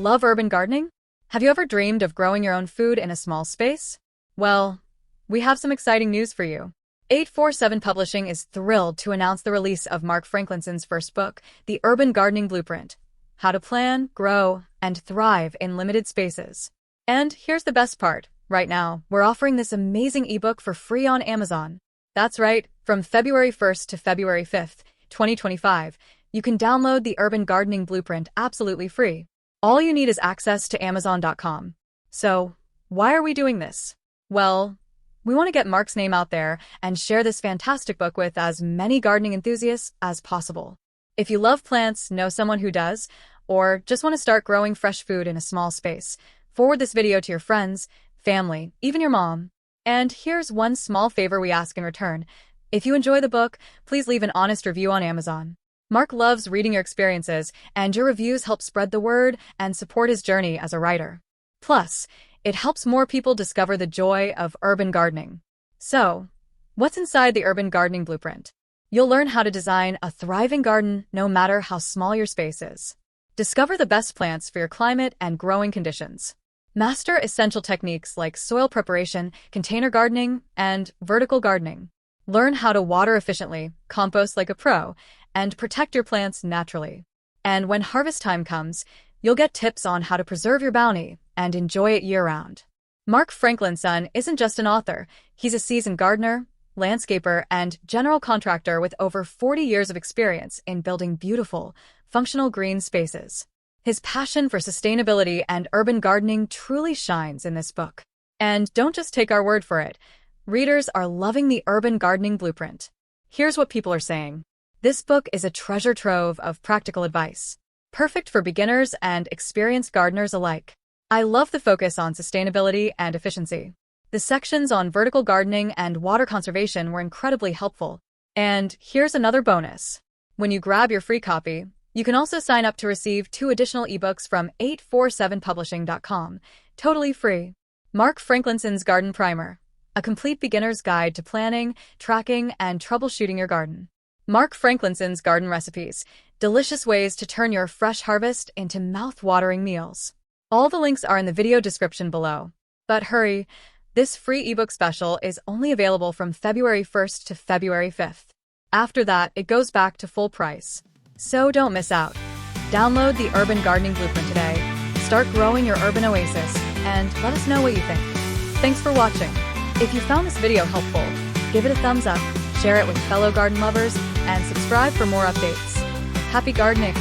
Love urban gardening? Have you ever dreamed of growing your own food in a small space? Well, we have some exciting news for you. 847 Publishing is thrilled to announce the release of Mark Franklinson's first book, The Urban Gardening Blueprint: How to Plan, Grow, and Thrive in Limited Spaces. And here's the best part. Right now, we're offering this amazing ebook for free on Amazon. That's right, from February 1st to February 5th, 2025, you can download The Urban Gardening Blueprint absolutely free. All you need is access to Amazon.com. So, why are we doing this? Well, we want to get Mark's name out there and share this fantastic book with as many gardening enthusiasts as possible. If you love plants, know someone who does, or just want to start growing fresh food in a small space, forward this video to your friends, family, even your mom. And here's one small favor we ask in return. If you enjoy the book, please leave an honest review on Amazon. Mark loves reading your experiences, and your reviews help spread the word and support his journey as a writer. Plus, it helps more people discover the joy of urban gardening. So, what's inside the Urban Gardening Blueprint? You'll learn how to design a thriving garden no matter how small your space is. Discover the best plants for your climate and growing conditions. Master essential techniques like soil preparation, container gardening, and vertical gardening. Learn how to water efficiently, compost like a pro, and protect your plants naturally. And when harvest time comes, you'll get tips on how to preserve your bounty and enjoy it year-round. Mark Franklinson isn't just an author. He's a seasoned gardener, landscaper, and general contractor with over 40 years of experience in building beautiful, functional green spaces. His passion for sustainability and urban gardening truly shines in this book. And don't just take our word for it. Readers are loving the Urban Gardening Blueprint. Here's what people are saying. This book is a treasure trove of practical advice, perfect for beginners and experienced gardeners alike. I love the focus on sustainability and efficiency. The sections on vertical gardening and water conservation were incredibly helpful. And here's another bonus. When you grab your free copy, you can also sign up to receive 2 additional ebooks from 847publishing.com, totally free. Mark Franklinson's Garden Primer, a complete beginner's guide to planning, tracking, and troubleshooting your garden. Mark Franklinson's Garden Recipes, delicious ways to turn your fresh harvest into mouth-watering meals. All the links are in the video description below. But hurry, this free ebook special is only available from February 1st to February 5th. After that, it goes back to full price. So don't miss out. Download the Urban Gardening Blueprint today, start growing your urban oasis, and let us know what you think. Thanks for watching. If you found this video helpful, give it a thumbs up, share it with fellow garden lovers, and subscribe for more updates. Happy gardening!